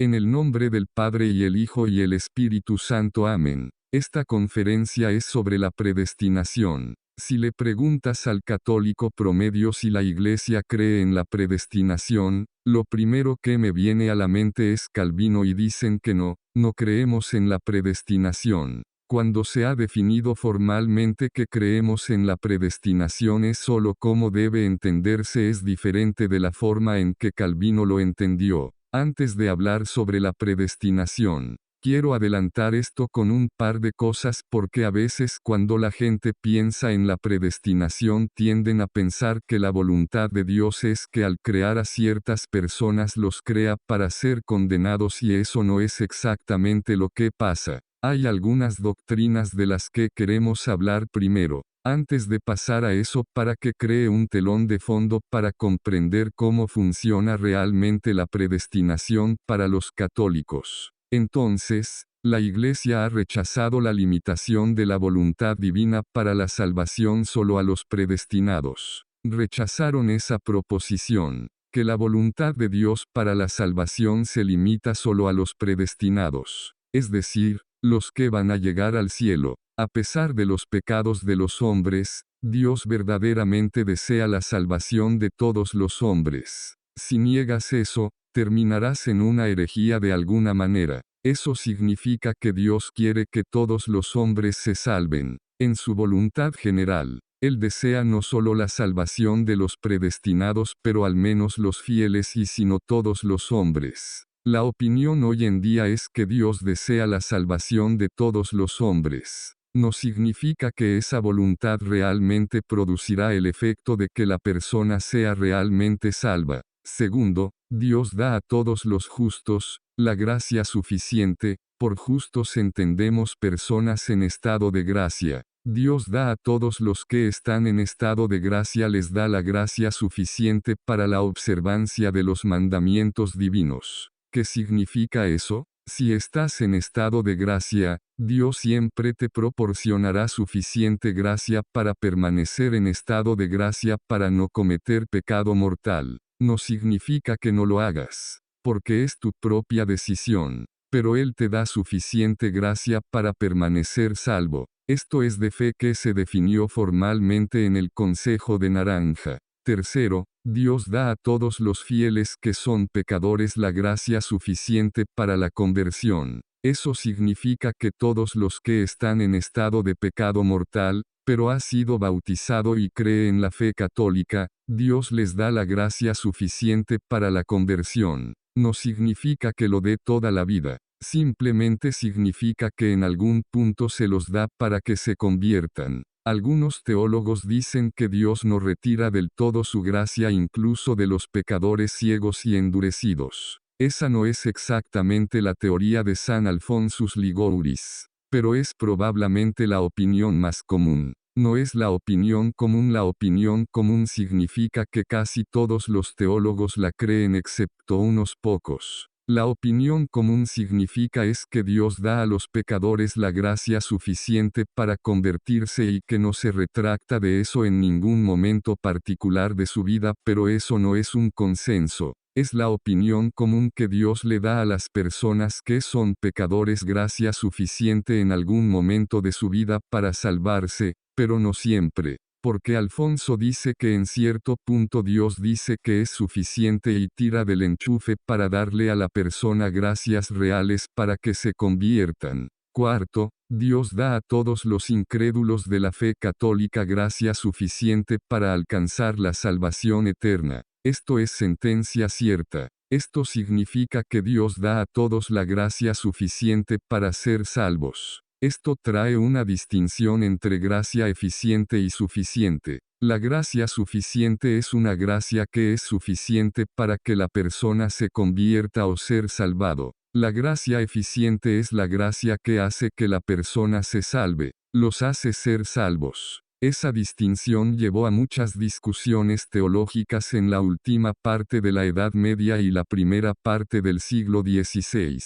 En el nombre del Padre y el Hijo y el Espíritu Santo. Amén. Esta conferencia es sobre la predestinación. Si le preguntas al católico promedio si la Iglesia cree en la predestinación, lo primero que me viene a la mente es Calvino y dicen que no creemos en la predestinación. Cuando se ha definido formalmente que creemos en la predestinación es solo cómo debe entenderse es diferente de la forma en que Calvino lo entendió. Antes de hablar sobre la predestinación, quiero adelantar esto con un par de cosas porque a veces cuando la gente piensa en la predestinación tienden a pensar que la voluntad de Dios es que al crear a ciertas personas los crea para ser condenados y eso no es exactamente lo que pasa. Hay algunas doctrinas de las que queremos hablar primero, antes de pasar a eso para que cree un telón de fondo para comprender cómo funciona realmente la predestinación para los católicos. Entonces, la Iglesia ha rechazado la limitación de la voluntad divina para la salvación solo a los predestinados. Rechazaron esa proposición, que la voluntad de Dios para la salvación se limita solo a los predestinados, es decir, los que van a llegar al cielo. A pesar de los pecados de los hombres, Dios verdaderamente desea la salvación de todos los hombres. Si niegas eso, terminarás en una herejía de alguna manera. Eso significa que Dios quiere que todos los hombres se salven. En su voluntad general, Él desea no solo la salvación de los predestinados, pero al menos los fieles y si no todos los hombres. La opinión hoy en día es que Dios desea la salvación de todos los hombres. No significa que esa voluntad realmente producirá el efecto de que la persona sea realmente salva. Segundo, Dios da a todos los justos la gracia suficiente. Por justos entendemos personas en estado de gracia. Dios da a todos los que están en estado de gracia les da la gracia suficiente para la observancia de los mandamientos divinos. ¿Qué significa eso? Si estás en estado de gracia, Dios siempre te proporcionará suficiente gracia para permanecer en estado de gracia para no cometer pecado mortal. No significa que no lo hagas, porque es tu propia decisión, pero Él te da suficiente gracia para permanecer salvo. Esto es de fe que se definió formalmente en el Consejo de Naranja. Tercero, Dios da a todos los fieles que son pecadores la gracia suficiente para la conversión. Eso significa que todos los que están en estado de pecado mortal, pero ha sido bautizado y cree en la fe católica, Dios les da la gracia suficiente para la conversión. No significa que lo dé toda la vida, simplemente significa que en algún punto se los da para que se conviertan. Algunos teólogos dicen que Dios no retira del todo su gracia incluso de los pecadores ciegos y endurecidos. Esa no es exactamente la teoría de San Alphonsus Liguouris, pero es probablemente la opinión más común. No es la opinión común significa que casi todos los teólogos la creen excepto unos pocos. La opinión común significa es que Dios da a los pecadores la gracia suficiente para convertirse y que no se retracta de eso en ningún momento particular de su vida, pero eso no es un consenso. Es la opinión común que Dios le da a las personas que son pecadores gracia suficiente en algún momento de su vida para salvarse, pero no siempre. Porque Alfonso dice que en cierto punto Dios dice que es suficiente y tira del enchufe para darle a la persona gracias reales para que se conviertan. Cuarto, Dios da a todos los incrédulos de la fe católica gracia suficiente para alcanzar la salvación eterna. Esto es sentencia cierta. Esto significa que Dios da a todos la gracia suficiente para ser salvos. Esto trae una distinción entre gracia eficiente y suficiente. La gracia suficiente es una gracia que es suficiente para que la persona se convierta o ser salvado. La gracia eficiente es la gracia que hace que la persona se salve, los hace ser salvos. Esa distinción llevó a muchas discusiones teológicas en la última parte de la Edad Media y la primera parte del siglo XVI.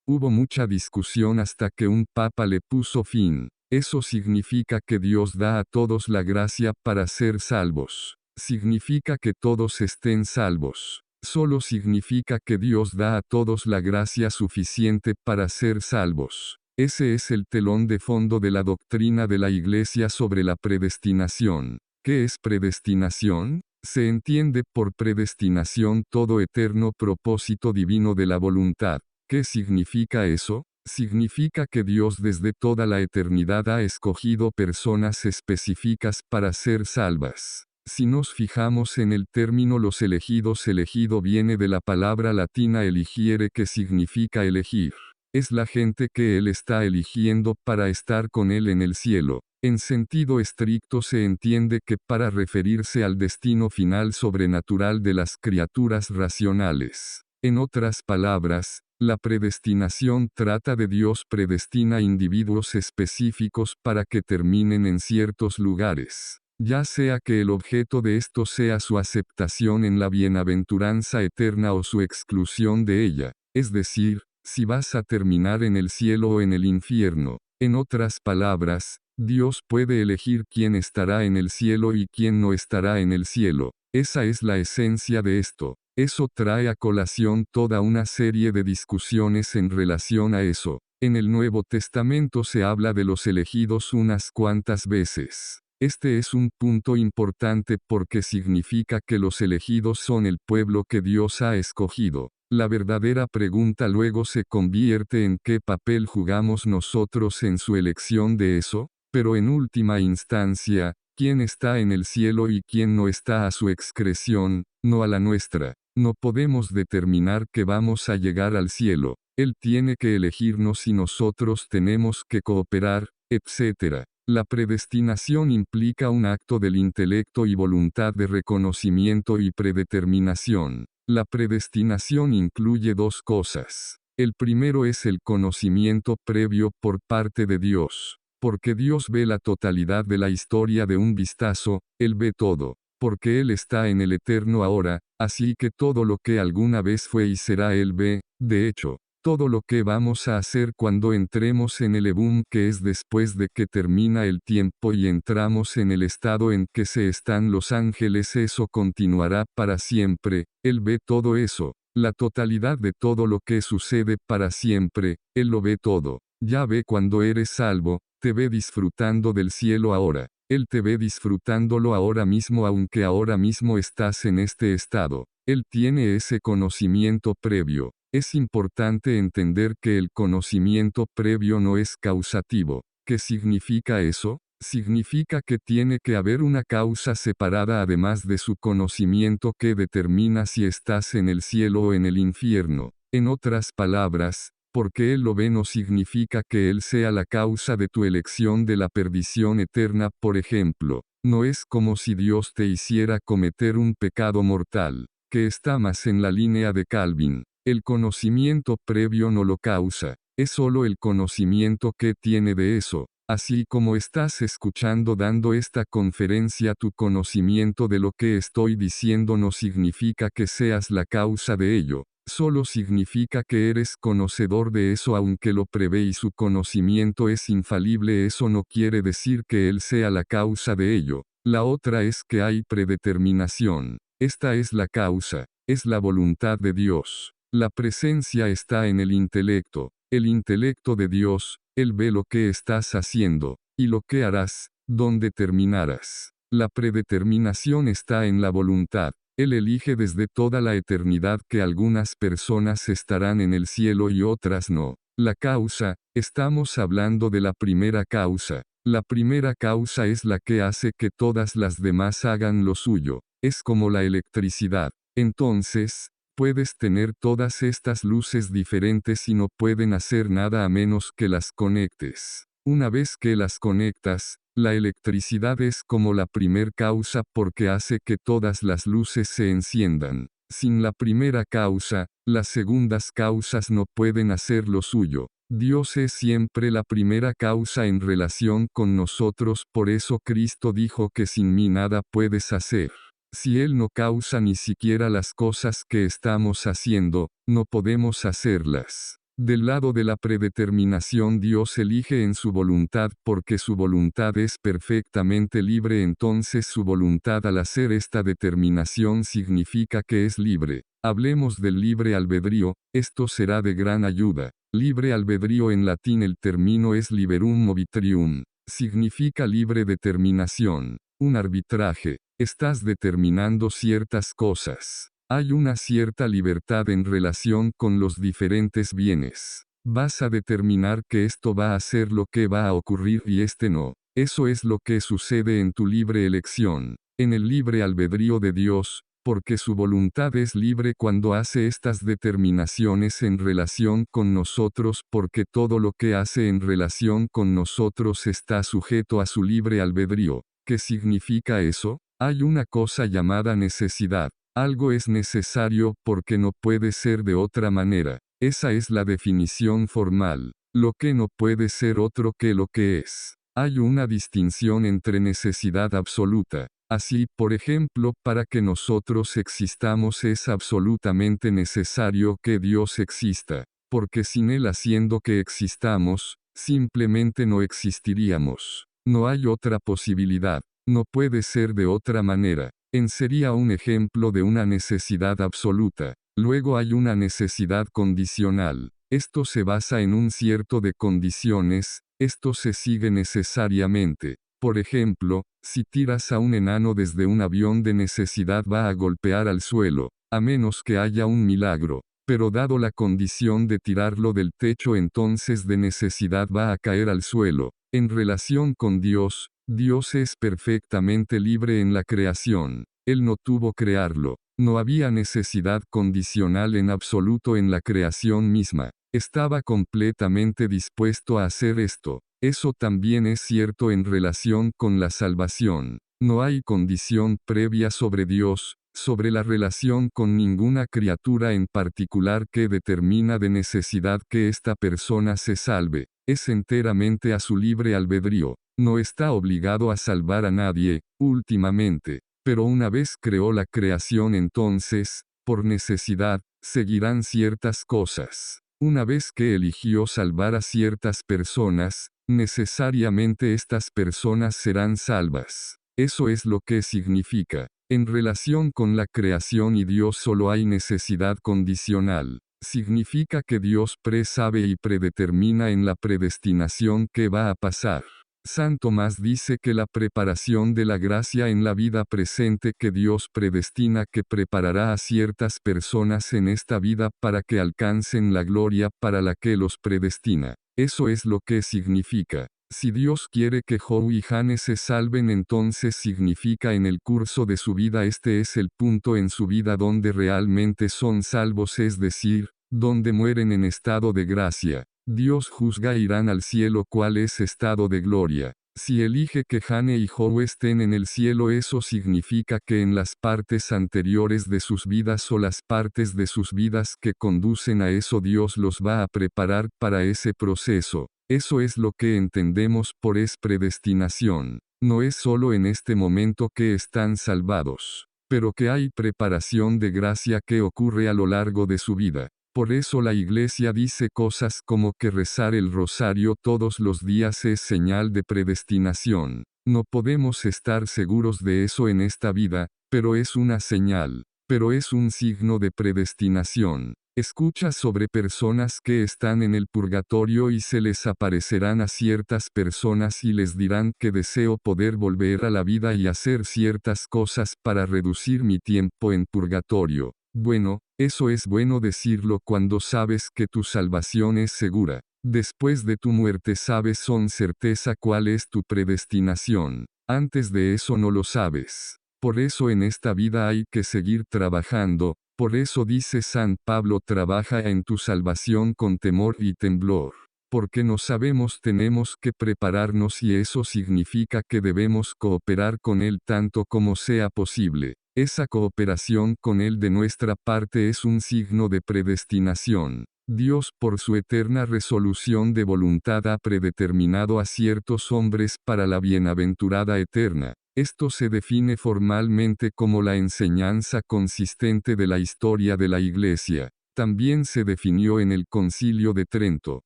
Hubo mucha discusión hasta que un papa le puso fin. Eso significa que Dios da a todos la gracia para ser salvos. Significa que todos estén salvos. solo significa que Dios da a todos la gracia suficiente para ser salvos. Ese es el telón de fondo de la doctrina de la Iglesia sobre la predestinación. ¿Qué es predestinación? Se entiende por predestinación todo eterno propósito divino de la voluntad. ¿Qué significa eso? Significa que Dios desde toda la eternidad ha escogido personas específicas para ser salvas. Si nos fijamos en el término los elegidos, elegido viene de la palabra latina eligiere, que significa elegir. Es la gente que Él está eligiendo para estar con Él en el cielo. En sentido estricto se entiende que para referirse al destino final sobrenatural de las criaturas racionales. En otras palabras, la predestinación trata de Dios predestina individuos específicos para que terminen en ciertos lugares, ya sea que el objeto de esto sea su aceptación en la bienaventuranza eterna o su exclusión de ella, es decir, si vas a terminar en el cielo o en el infierno. En otras palabras, Dios puede elegir quién estará en el cielo y quién no estará en el cielo. Esa es la esencia de esto. Eso trae a colación toda una serie de discusiones en relación a eso. En el Nuevo Testamento se habla de los elegidos unas cuantas veces. Este es un punto importante porque significa que los elegidos son el pueblo que Dios ha escogido. La verdadera pregunta luego se convierte en qué papel jugamos nosotros en su elección de eso, pero en última instancia, quién está en el cielo y quién no está a su excreción, no a la nuestra. No podemos determinar que vamos a llegar al cielo. Él tiene que elegirnos y nosotros tenemos que cooperar, etc. La predestinación implica un acto del intelecto y voluntad de reconocimiento y predeterminación. La predestinación incluye dos cosas. El primero es el conocimiento previo por parte de Dios. Porque Dios ve la totalidad de la historia de un vistazo, Él ve todo. Porque Él está en el eterno ahora, así que todo lo que alguna vez fue y será Él ve. De hecho, todo lo que vamos a hacer cuando entremos en el Ebum, que es después de que termina el tiempo y entramos en el estado en que se están los ángeles, eso continuará para siempre. Él ve todo eso, la totalidad de todo lo que sucede para siempre, Él lo ve todo. Ya ve cuando eres salvo, te ve disfrutando del cielo ahora. Él te ve disfrutándolo ahora mismo, aunque ahora mismo estás en este estado. Él tiene ese conocimiento previo. Es importante entender que el conocimiento previo no es causativo. ¿Qué significa eso? Significa que tiene que haber una causa separada además de su conocimiento que determina si estás en el cielo o en el infierno. En otras palabras, porque Él lo ve no significa que Él sea la causa de tu elección de la perdición eterna, por ejemplo. No es como si Dios te hiciera cometer un pecado mortal, que está más en la línea de Calvin. El conocimiento previo no lo causa, es solo el conocimiento que tiene de eso. Así como estás escuchando dando esta conferencia, tu conocimiento de lo que estoy diciendo no significa que seas la causa de ello. Solo significa que eres conocedor de eso, aunque lo prevé y su conocimiento es infalible. Eso no quiere decir que Él sea la causa de ello. La otra es que hay predeterminación. Esta es la causa, es la voluntad de Dios. La presencia está en el intelecto. El intelecto de Dios, Él ve lo que estás haciendo, y lo que harás, dónde terminarás. La predeterminación está en la voluntad. Él elige desde toda la eternidad que algunas personas estarán en el cielo y otras no. La causa, estamos hablando de la primera causa. La primera causa es la que hace que todas las demás hagan lo suyo. Es como la electricidad. Entonces, puedes tener todas estas luces diferentes y no pueden hacer nada a menos que las conectes. Una vez que las conectas, la electricidad es como la primer causa porque hace que todas las luces se enciendan. Sin la primera causa, las segundas causas no pueden hacer lo suyo. Dios es siempre la primera causa en relación con nosotros, por eso Cristo dijo que sin mí nada puedes hacer. Si Él no causa ni siquiera las cosas que estamos haciendo, no podemos hacerlas. Del lado de la predeterminación, Dios elige en su voluntad porque su voluntad es perfectamente libre. Entonces su voluntad al hacer esta determinación significa que es libre. Hablemos del libre albedrío, esto será de gran ayuda. Libre albedrío en latín el término es liberum movitrium, significa libre determinación, un arbitraje, estás determinando ciertas cosas. Hay una cierta libertad en relación con los diferentes bienes. Vas a determinar que esto va a ser lo que va a ocurrir y este no. Eso es lo que sucede en tu libre elección, en el libre albedrío de Dios, porque su voluntad es libre cuando hace estas determinaciones en relación con nosotros, porque todo lo que hace en relación con nosotros está sujeto a su libre albedrío. ¿Qué significa eso? Hay una cosa llamada necesidad. Algo es necesario porque no puede ser de otra manera. Esa es la definición formal. Lo que no puede ser otro que lo que es. Hay una distinción entre necesidad absoluta. Así, por ejemplo, para que nosotros existamos es absolutamente necesario que Dios exista, porque sin Él haciendo que existamos, simplemente no existiríamos. No hay otra posibilidad, no puede ser de otra manera. Sería un ejemplo de una necesidad absoluta. Luego hay una necesidad condicional. Esto se basa en un cierto de condiciones, esto se sigue necesariamente. Por ejemplo, si tiras a un enano desde un avión de necesidad va a golpear al suelo, a menos que haya un milagro. Pero dado la condición de tirarlo del techo entonces de necesidad va a caer al suelo. En relación con Dios, Dios es perfectamente libre en la creación. Él no tuvo crearlo. No había necesidad condicional en absoluto en la creación misma. Estaba completamente dispuesto a hacer esto. Eso también es cierto en relación con la salvación. No hay condición previa sobre Dios, sobre la relación con ninguna criatura en particular que determina de necesidad que esta persona se salve. Es enteramente a su libre albedrío. No está obligado a salvar a nadie, últimamente. Pero una vez creó la creación entonces, por necesidad, seguirán ciertas cosas. Una vez que eligió salvar a ciertas personas, necesariamente estas personas serán salvas. Eso es lo que significa. En relación con la creación y Dios solo hay necesidad condicional. Significa que Dios presabe y predetermina en la predestinación qué va a pasar. San Tomás dice que la preparación de la gracia en la vida presente que Dios predestina que preparará a ciertas personas en esta vida para que alcancen la gloria para la que los predestina. Eso es lo que significa. Si Dios quiere que Joe y Jane se salven entonces significa en el curso de su vida este es el punto en su vida donde realmente son salvos, es decir, donde mueren en estado de gracia. Dios juzga e irán al cielo, cuál es estado de gloria. Si elige que Jane y Joe estén en el cielo, eso significa que en las partes anteriores de sus vidas o las partes de sus vidas que conducen a eso Dios los va a preparar para ese proceso. Eso es lo que entendemos por es predestinación. No es solo en este momento que están salvados, pero que hay preparación de gracia que ocurre a lo largo de su vida. Por eso la Iglesia dice cosas como que rezar el rosario todos los días es señal de predestinación. No podemos estar seguros de eso en esta vida, pero es una señal, pero es un signo de predestinación. Escucha sobre personas que están en el purgatorio y se les aparecerán a ciertas personas y les dirán que deseo poder volver a la vida y hacer ciertas cosas para reducir mi tiempo en purgatorio. Bueno, eso es bueno decirlo cuando sabes que tu salvación es segura. Después de tu muerte sabes con certeza cuál es tu predestinación. Antes de eso no lo sabes. Por eso en esta vida hay que seguir trabajando. Por eso dice San Pablo: trabaja en tu salvación con temor y temblor. Porque no sabemos, tenemos que prepararnos y eso significa que debemos cooperar con Él tanto como sea posible. Esa cooperación con Él de nuestra parte es un signo de predestinación. Dios por su eterna resolución de voluntad ha predeterminado a ciertos hombres para la bienaventurada eterna. Esto se define formalmente como la enseñanza consistente de la historia de la Iglesia. También se definió en el Concilio de Trento.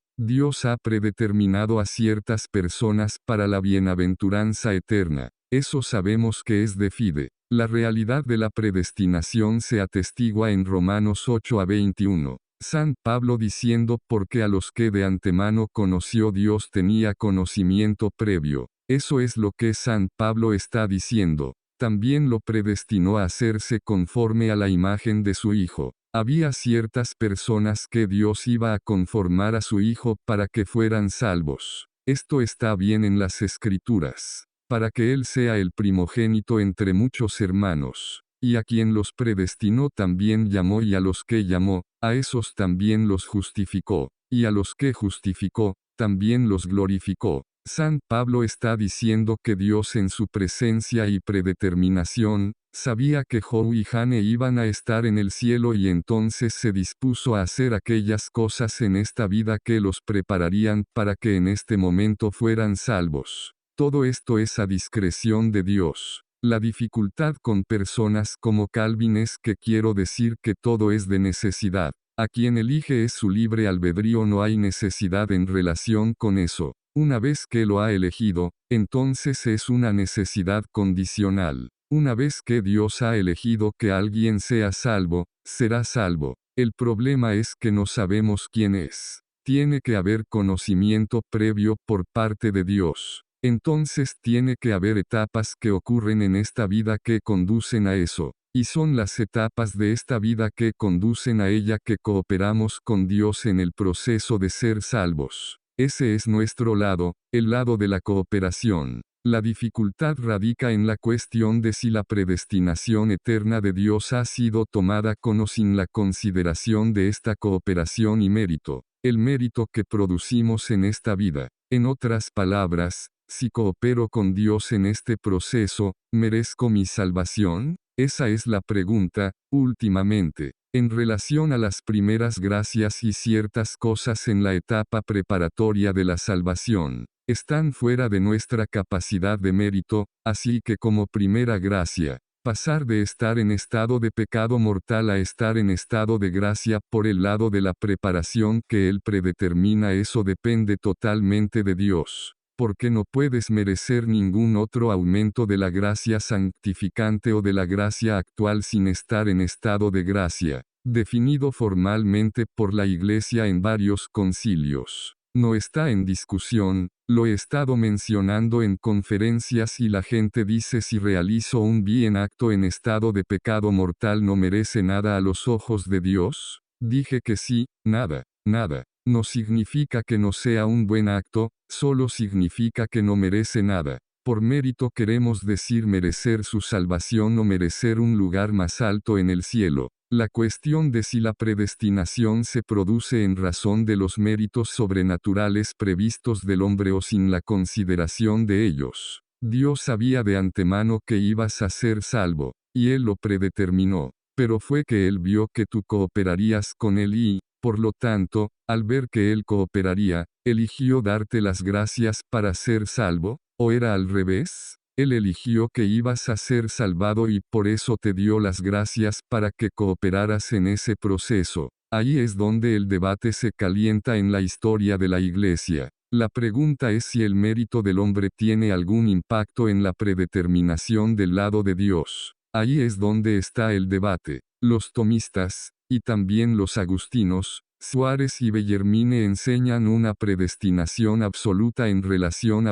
Dios ha predeterminado a ciertas personas para la bienaventuranza eterna. Eso sabemos que es de fide. La realidad de la predestinación se atestigua en Romanos 8 a 21. San Pablo diciendo porque a los que de antemano conoció Dios tenía conocimiento previo. Eso es lo que San Pablo está diciendo. También lo predestinó a hacerse conforme a la imagen de su Hijo. Había ciertas personas que Dios iba a conformar a su Hijo para que fueran salvos. Esto está bien en las Escrituras. Para que Él sea el primogénito entre muchos hermanos. Y a quien los predestinó también llamó, y a los que llamó, a esos también los justificó. Y a los que justificó, también los glorificó. San Pablo está diciendo que Dios en su presencia y predeterminación, sabía que Job y Jane iban a estar en el cielo y entonces se dispuso a hacer aquellas cosas en esta vida que los prepararían para que en este momento fueran salvos. Todo esto es a discreción de Dios. La dificultad con personas como Calvin es que quiero decir que todo es de necesidad. A quien elige es su libre albedrío, no hay necesidad en relación con eso. Una vez que lo ha elegido, entonces es una necesidad condicional. Una vez que Dios ha elegido que alguien sea salvo, será salvo. El problema es que no sabemos quién es. Tiene que haber conocimiento previo por parte de Dios. Entonces tiene que haber etapas que ocurren en esta vida que conducen a eso. Y son las etapas de esta vida que conducen a ella que cooperamos con Dios en el proceso de ser salvos. Ese es nuestro lado, el lado de la cooperación. La dificultad radica en la cuestión de si la predestinación eterna de Dios ha sido tomada con o sin la consideración de esta cooperación y mérito, el mérito que producimos en esta vida. En otras palabras, si coopero con Dios en este proceso, ¿merezco mi salvación? Esa es la pregunta, últimamente. En relación a las primeras gracias y ciertas cosas en la etapa preparatoria de la salvación, están fuera de nuestra capacidad de mérito, así que como primera gracia, pasar de estar en estado de pecado mortal a estar en estado de gracia por el lado de la preparación que Él predetermina, eso depende totalmente de Dios. Porque no puedes merecer ningún otro aumento de la gracia santificante o de la gracia actual sin estar en estado de gracia, definido formalmente por la Iglesia en varios concilios. No está en discusión, lo he estado mencionando en conferencias y la gente dice si realizo un bien acto en estado de pecado mortal no merece nada a los ojos de Dios. Dije que sí, nada, nada. No significa que no sea un buen acto, solo significa que no merece nada. Por mérito queremos decir merecer su salvación o merecer un lugar más alto en el cielo. La cuestión de si la predestinación se produce en razón de los méritos sobrenaturales previstos del hombre o sin la consideración de ellos. Dios sabía de antemano que ibas a ser salvo, y Él lo predeterminó. Pero fue que Él vio que tú cooperarías con Él y, por lo tanto, al ver que Él cooperaría, eligió darte las gracias para ser salvo, ¿o era al revés? Él eligió que ibas a ser salvado y por eso te dio las gracias para que cooperaras en ese proceso. Ahí es donde el debate se calienta en la historia de la Iglesia. La pregunta es si el mérito del hombre tiene algún impacto en la predeterminación del lado de Dios. Ahí es donde está el debate. Los tomistas, y también los agustinos, Suárez y Bellarmine enseñan una predestinación absoluta en relación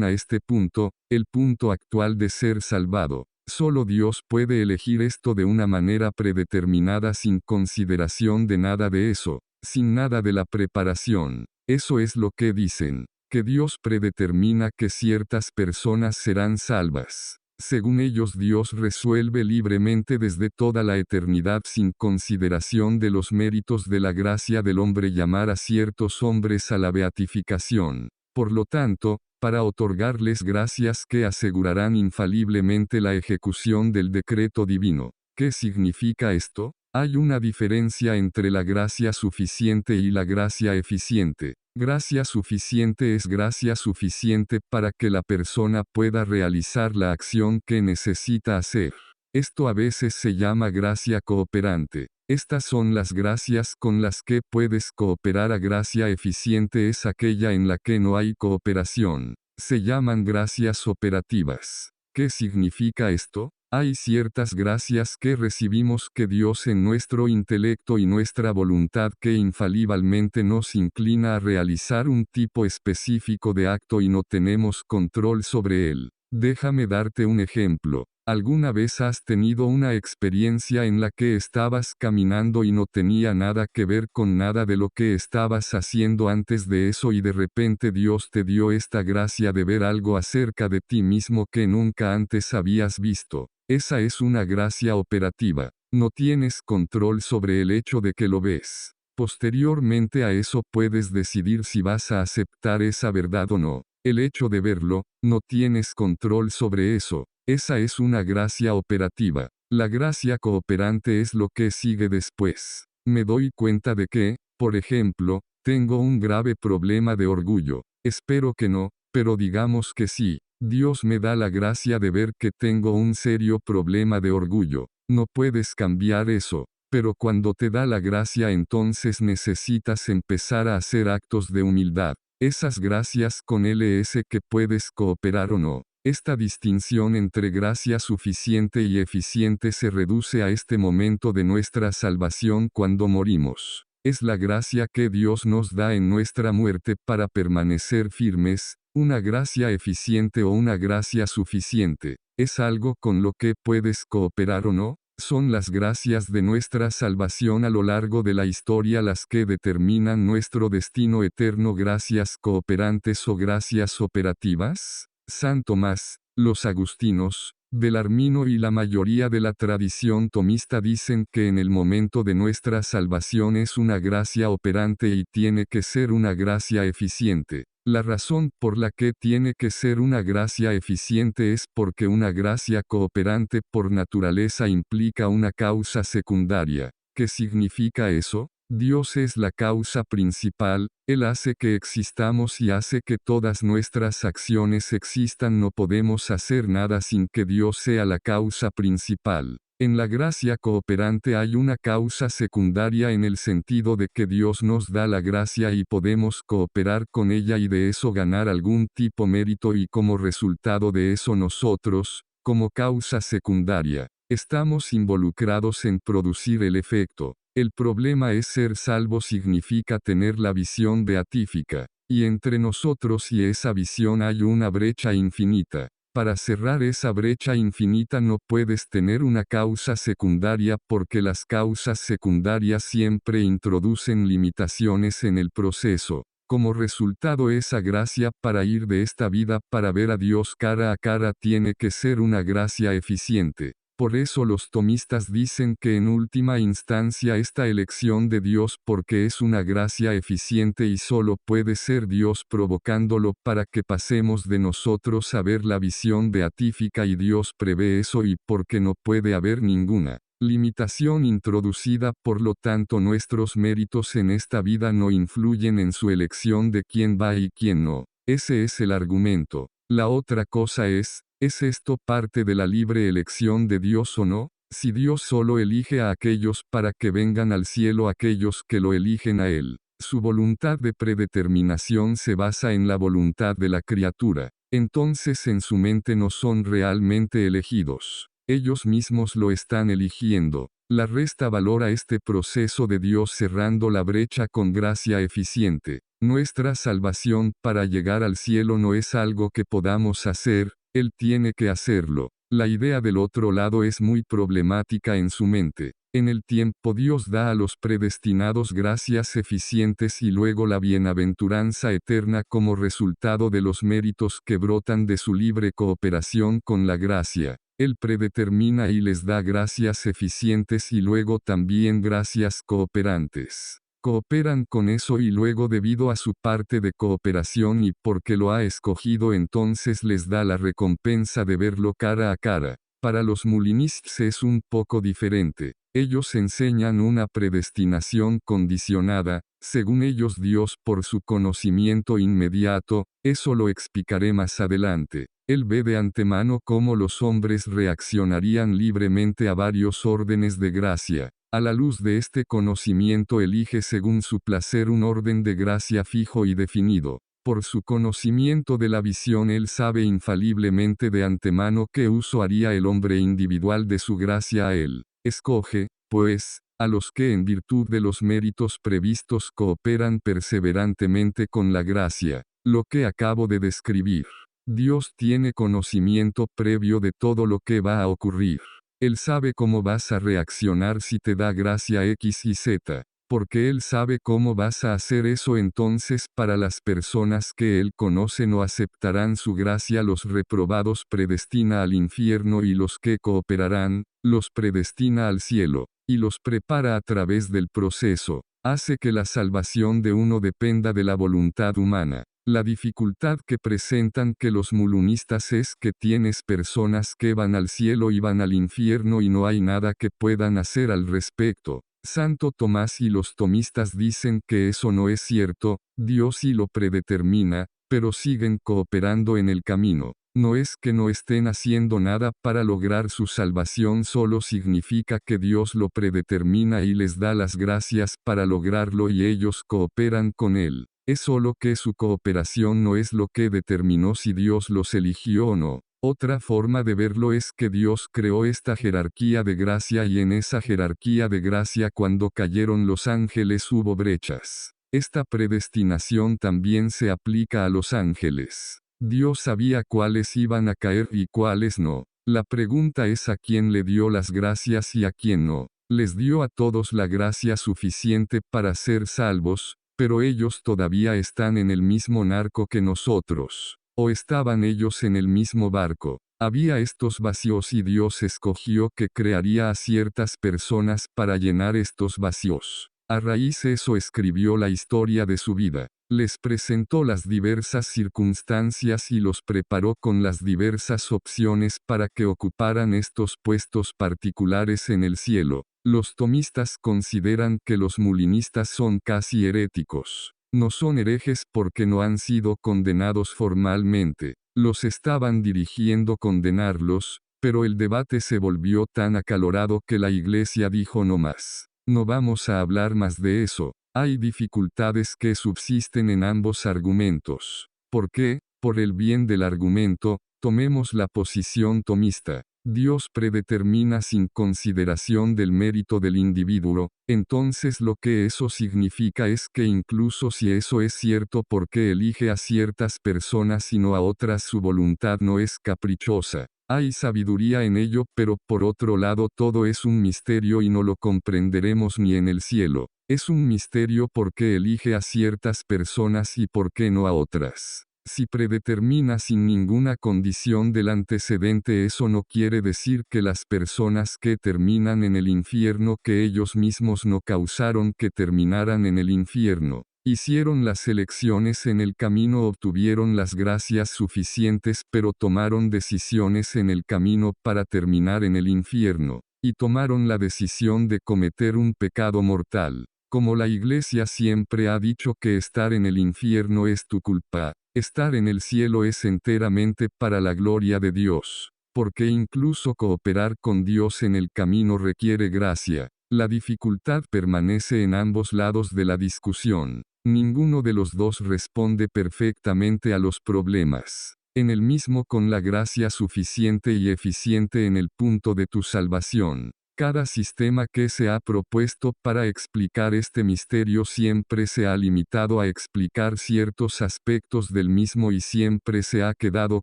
a este punto, el punto actual de ser salvado. Solo Dios puede elegir esto de una manera predeterminada sin consideración de nada de eso, sin nada de la preparación. Eso es lo que dicen, que Dios predetermina que ciertas personas serán salvas. Según ellos, Dios resuelve libremente desde toda la eternidad sin consideración de los méritos de la gracia del hombre llamar a ciertos hombres a la beatificación. Por lo tanto, para otorgarles gracias que asegurarán infaliblemente la ejecución del decreto divino. ¿Qué significa esto? Hay una diferencia entre la gracia suficiente y la gracia eficiente. Gracia suficiente es gracia suficiente para que la persona pueda realizar la acción que necesita hacer. Esto a veces se llama gracia cooperante. Estas son las gracias con las que puedes cooperar. A gracia eficiente es aquella en la que no hay cooperación. Se llaman gracias operativas. ¿Qué significa esto? Hay ciertas gracias que recibimos que Dios en nuestro intelecto y nuestra voluntad que infaliblemente nos inclina a realizar un tipo específico de acto y no tenemos control sobre él. Déjame darte un ejemplo. ¿Alguna vez has tenido una experiencia en la que estabas caminando y no tenía nada que ver con nada de lo que estabas haciendo antes de eso y de repente Dios te dio esta gracia de ver algo acerca de ti mismo que nunca antes habías visto? Esa es una gracia operativa. No tienes control sobre el hecho de que lo ves. Posteriormente a eso puedes decidir si vas a aceptar esa verdad o no. El hecho de verlo, no tienes control sobre eso. Esa es una gracia operativa. La gracia cooperante es lo que sigue después. Me doy cuenta de que, por ejemplo, tengo un grave problema de orgullo. Espero que no, pero digamos que sí. Dios me da la gracia de ver que tengo un serio problema de orgullo. No puedes cambiar eso. Pero cuando te da la gracia entonces necesitas empezar a hacer actos de humildad. Esas gracias con LS que puedes cooperar o no. Esta distinción entre gracia suficiente y eficiente se reduce a este momento de nuestra salvación cuando morimos. Es la gracia que Dios nos da en nuestra muerte para permanecer firmes, una gracia eficiente o una gracia suficiente. ¿Es algo con lo que puedes cooperar o no? Son las gracias de nuestra salvación a lo largo de la historia las que determinan nuestro destino eterno, gracias cooperantes o gracias operativas. San Tomás, los agustinos, Belarmino y la mayoría de la tradición tomista dicen que en el momento de nuestra salvación es una gracia operante y tiene que ser una gracia eficiente. La razón por la que tiene que ser una gracia eficiente es porque una gracia cooperante por naturaleza implica una causa secundaria. ¿Qué significa eso? Dios es la causa principal, Él hace que existamos y hace que todas nuestras acciones existan. No podemos hacer nada sin que Dios sea la causa principal. En la gracia cooperante hay una causa secundaria en el sentido de que Dios nos da la gracia y podemos cooperar con ella y de eso ganar algún tipo mérito y como resultado de eso nosotros, como causa secundaria, estamos involucrados en producir el efecto. El problema es ser salvo significa tener la visión beatífica, y entre nosotros y esa visión hay una brecha infinita. Para cerrar esa brecha infinita no puedes tener una causa secundaria porque las causas secundarias siempre introducen limitaciones en el proceso. Como resultado, esa gracia para ir de esta vida para ver a Dios cara a cara tiene que ser una gracia eficiente. Por eso los tomistas dicen que en última instancia esta elección de Dios porque es una gracia eficiente y solo puede ser Dios provocándolo para que pasemos de nosotros a ver la visión beatífica y Dios prevé eso y porque no puede haber ninguna limitación introducida, por lo tanto nuestros méritos en esta vida no influyen en su elección de quién va y quién no. Ese es el argumento. La otra cosa ¿es esto parte de la libre elección de Dios o no? Si Dios solo elige a aquellos para que vengan al cielo, aquellos que lo eligen a Él, su voluntad de predeterminación se basa en la voluntad de la criatura, entonces en su mente no son realmente elegidos. Ellos mismos lo están eligiendo. La resta valor a este proceso de Dios cerrando la brecha con gracia eficiente. Nuestra salvación para llegar al cielo no es algo que podamos hacer, Él tiene que hacerlo. La idea del otro lado es muy problemática en su mente. En el tiempo Dios da a los predestinados gracias eficientes y luego la bienaventuranza eterna como resultado de los méritos que brotan de su libre cooperación con la gracia. Él predetermina y les da gracias eficientes y luego también gracias cooperantes. Cooperan con eso y luego debido a su parte de cooperación y porque lo ha escogido entonces les da la recompensa de verlo cara a cara. Para los Molinists es un poco diferente. Ellos enseñan una predestinación condicionada, según ellos Dios por su conocimiento inmediato, eso lo explicaré más adelante. Él ve de antemano cómo los hombres reaccionarían libremente a varios órdenes de gracia. A la luz de este conocimiento elige según su placer un orden de gracia fijo y definido. Por su conocimiento de la visión él sabe infaliblemente de antemano qué uso haría el hombre individual de su gracia a él. Escoge, pues, a los que en virtud de los méritos previstos cooperan perseverantemente con la gracia, lo que acabo de describir. Dios tiene conocimiento previo de todo lo que va a ocurrir. Él sabe cómo vas a reaccionar si te da gracia X y Z. Porque Él sabe cómo vas a hacer eso, entonces para las personas que Él conoce no aceptarán su gracia, los reprobados predestina al infierno y los que cooperarán, los predestina al cielo, y los prepara a través del proceso. Hace que la salvación de uno dependa de la voluntad humana. La dificultad que presentan que los mulunistas es que tienes personas que van al cielo y van al infierno y no hay nada que puedan hacer al respecto. Santo Tomás y los tomistas dicen que eso no es cierto, Dios sí lo predetermina, pero siguen cooperando en el camino. No es que no estén haciendo nada para lograr su salvación, solo significa que Dios lo predetermina y les da las gracias para lograrlo y ellos cooperan con Él. Es solo que su cooperación no es lo que determinó si Dios los eligió o no. Otra forma de verlo es que Dios creó esta jerarquía de gracia y en esa jerarquía de gracia cuando cayeron los ángeles hubo brechas. Esta predestinación también se aplica a los ángeles. Dios sabía cuáles iban a caer y cuáles no. La pregunta es a quién le dio las gracias y a quién no. Les dio a todos la gracia suficiente para ser salvos, pero ellos todavía están en el mismo narco que nosotros. ¿O estaban ellos en el mismo barco? Había estos vacíos y Dios escogió que crearía a ciertas personas para llenar estos vacíos. A raíz de eso escribió la historia de su vida. Les presentó las diversas circunstancias y los preparó con las diversas opciones para que ocuparan estos puestos particulares en el cielo. Los tomistas consideran que los mulinistas son casi heréticos. No son herejes porque no han sido condenados formalmente. Los estaban dirigiendo condenarlos, pero el debate se volvió tan acalorado que la iglesia dijo no más. No vamos a hablar más de eso. Hay dificultades que subsisten en ambos argumentos. ¿Por qué? Por el bien del argumento, tomemos la posición tomista. Dios predetermina sin consideración del mérito del individuo, entonces lo que eso significa es que incluso si eso es cierto porque elige a ciertas personas y no a otras, su voluntad no es caprichosa. Hay sabiduría en ello, pero por otro lado todo es un misterio y no lo comprenderemos ni en el cielo. Es un misterio porque elige a ciertas personas y por qué no a otras. Si predetermina sin ninguna condición del antecedente, eso no quiere decir que las personas que terminan en el infierno que ellos mismos no causaron que terminaran en el infierno. Hicieron las elecciones en el camino, obtuvieron las gracias suficientes, pero tomaron decisiones en el camino para terminar en el infierno, y tomaron la decisión de cometer un pecado mortal. Como la Iglesia siempre ha dicho que estar en el infierno es tu culpa, estar en el cielo es enteramente para la gloria de Dios, porque incluso cooperar con Dios en el camino requiere gracia. La dificultad permanece en ambos lados de la discusión. Ninguno de los dos responde perfectamente a los problemas. En el mismo con la gracia suficiente y eficiente en el punto de tu salvación. Cada sistema que se ha propuesto para explicar este misterio siempre se ha limitado a explicar ciertos aspectos del mismo y siempre se ha quedado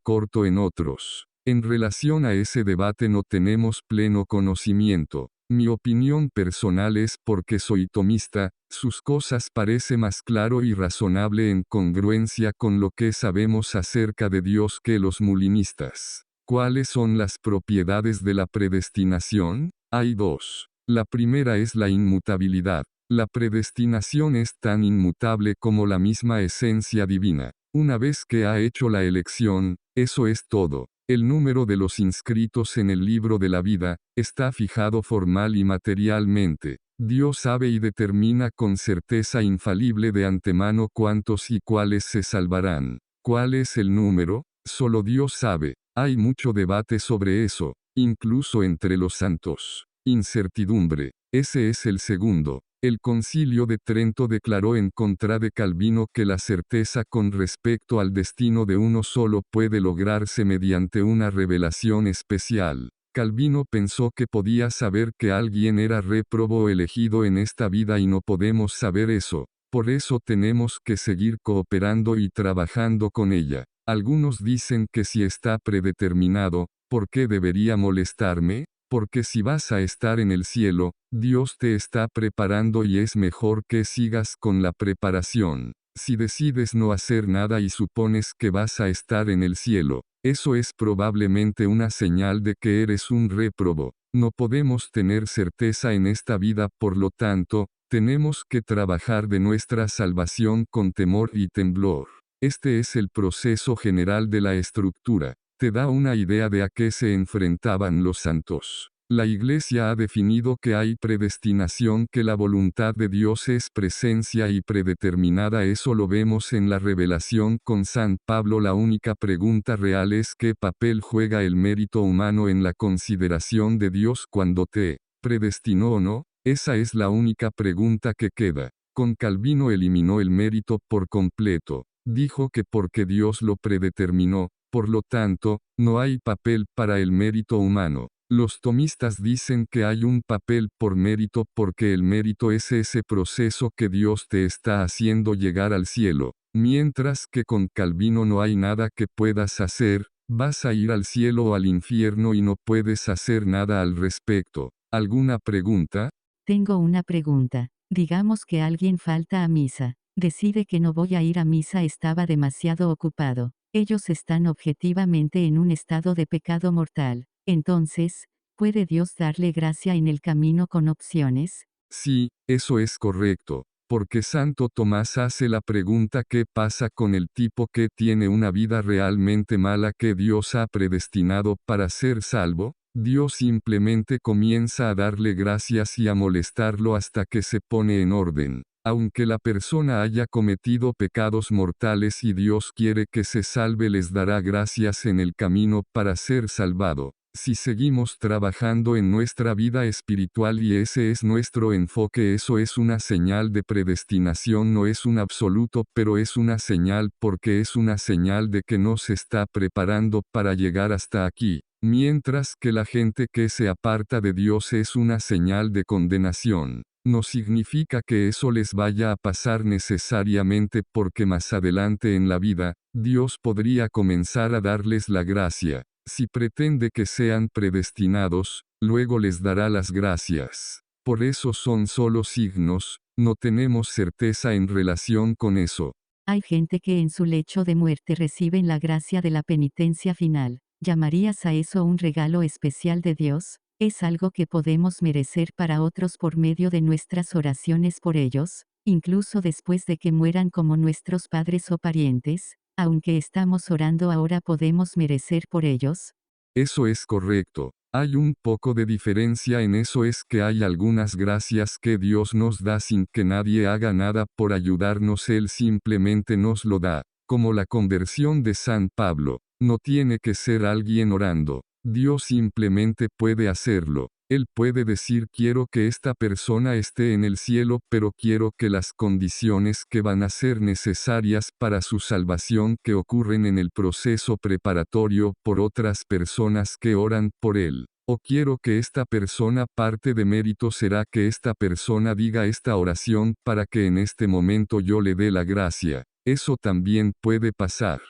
corto en otros. En relación a ese debate no tenemos pleno conocimiento. Mi opinión personal es porque soy tomista, sus cosas parece más claro y razonable en congruencia con lo que sabemos acerca de Dios que los mulinistas. ¿Cuáles son las propiedades de la predestinación? Hay dos. La primera es la inmutabilidad. La predestinación es tan inmutable como la misma esencia divina. Una vez que ha hecho la elección, eso es todo. El número de los inscritos en el libro de la vida está fijado formal y materialmente. Dios sabe y determina con certeza infalible de antemano cuántos y cuáles se salvarán. ¿Cuál es el número? Solo Dios sabe. Hay mucho debate sobre eso, incluso entre los santos. Incertidumbre. Ese es el segundo. El Concilio de Trento declaró en contra de Calvino que la certeza con respecto al destino de uno solo puede lograrse mediante una revelación especial. Calvino pensó que podía saber que alguien era réprobo o elegido en esta vida y no podemos saber eso. Por eso tenemos que seguir cooperando y trabajando con ella. Algunos dicen que si está predeterminado, ¿por qué debería molestarme? Porque si vas a estar en el cielo, Dios te está preparando y es mejor que sigas con la preparación. Si decides no hacer nada y supones que vas a estar en el cielo, eso es probablemente una señal de que eres un réprobo. No podemos tener certeza en esta vida, por lo tanto, tenemos que trabajar de nuestra salvación con temor y temblor. Este es el proceso general de la estructura. Te da una idea de a qué se enfrentaban los santos. La Iglesia ha definido que hay predestinación, que la voluntad de Dios es presencia y predeterminada. Eso lo vemos en la revelación con San Pablo. La única pregunta real es qué papel juega el mérito humano en la consideración de Dios cuando te predestinó o no. Esa es la única pregunta que queda. Con Calvino eliminó el mérito por completo. Dijo que porque Dios lo predeterminó, por lo tanto, no hay papel para el mérito humano. Los tomistas dicen que hay un papel por mérito porque el mérito es ese proceso que Dios te está haciendo llegar al cielo. Mientras que con Calvino no hay nada que puedas hacer, vas a ir al cielo o al infierno y no puedes hacer nada al respecto. ¿Alguna pregunta? Tengo una pregunta. Digamos que alguien falta a misa. Decide que no voy a ir a misa, estaba demasiado ocupado. Ellos están objetivamente en un estado de pecado mortal. Entonces, ¿puede Dios darle gracia en el camino con opciones? Sí, eso es correcto. Porque Santo Tomás hace la pregunta: ¿qué pasa con el tipo que tiene una vida realmente mala que Dios ha predestinado para ser salvo? Dios simplemente comienza a darle gracias y a molestarlo hasta que se pone en orden. Aunque la persona haya cometido pecados mortales y Dios quiere que se salve, les dará gracias en el camino para ser salvado. Si seguimos trabajando en nuestra vida espiritual y ese es nuestro enfoque, eso es una señal de predestinación. No es un absoluto, pero es una señal, porque es una señal de que nos está preparando para llegar hasta aquí. Mientras que la gente que se aparta de Dios es una señal de condenación. No significa que eso les vaya a pasar necesariamente, porque más adelante en la vida, Dios podría comenzar a darles la gracia. Si pretende que sean predestinados, luego les dará las gracias. Por eso son solo signos, no tenemos certeza en relación con eso. Hay gente que en su lecho de muerte reciben la gracia de la penitencia final. ¿Llamarías a eso un regalo especial de Dios? ¿Es algo que podemos merecer para otros por medio de nuestras oraciones por ellos, incluso después de que mueran, como nuestros padres o parientes? Aunque estamos orando ahora, ¿podemos merecer por ellos? Eso es correcto. Hay un poco de diferencia en eso, es que hay algunas gracias que Dios nos da sin que nadie haga nada por ayudarnos, Él simplemente nos lo da, como la conversión de San Pablo. No tiene que ser alguien orando. Dios simplemente puede hacerlo. Él puede decir: quiero que esta persona esté en el cielo, pero quiero que las condiciones que van a ser necesarias para su salvación, que ocurren en el proceso preparatorio por otras personas que oran por él. O quiero que esta persona, parte de mérito será que esta persona diga esta oración para que en este momento yo le dé la gracia. Eso también puede pasar.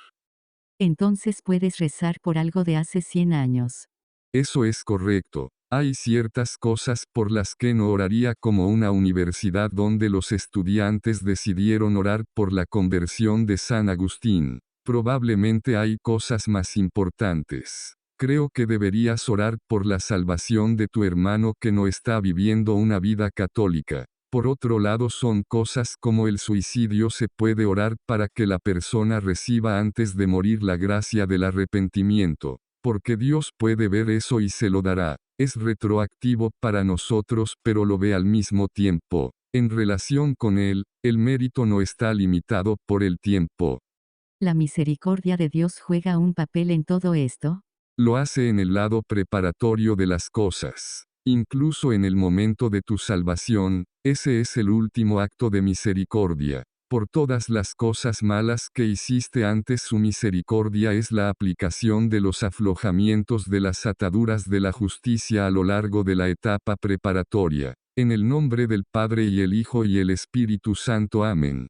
Entonces puedes rezar por algo de hace 100 años. Eso es correcto. Hay ciertas cosas por las que no oraría, como una universidad donde los estudiantes decidieron orar por la conversión de San Agustín. Probablemente hay cosas más importantes. Creo que deberías orar por la salvación de tu hermano que no está viviendo una vida católica. Por otro lado, son cosas como el suicidio. Se puede orar para que la persona reciba antes de morir la gracia del arrepentimiento, porque Dios puede ver eso y se lo dará. Es retroactivo para nosotros, pero lo ve al mismo tiempo. En relación con Él, el mérito no está limitado por el tiempo. ¿La misericordia de Dios juega un papel en todo esto? Lo hace en el lado preparatorio de las cosas. Incluso en el momento de tu salvación, Ese es el último acto de misericordia. Por todas las cosas malas que hiciste antes, su misericordia es la aplicación de los aflojamientos de las ataduras de la justicia a lo largo de la etapa preparatoria. En el nombre del Padre y el Hijo y el Espíritu Santo. Amén.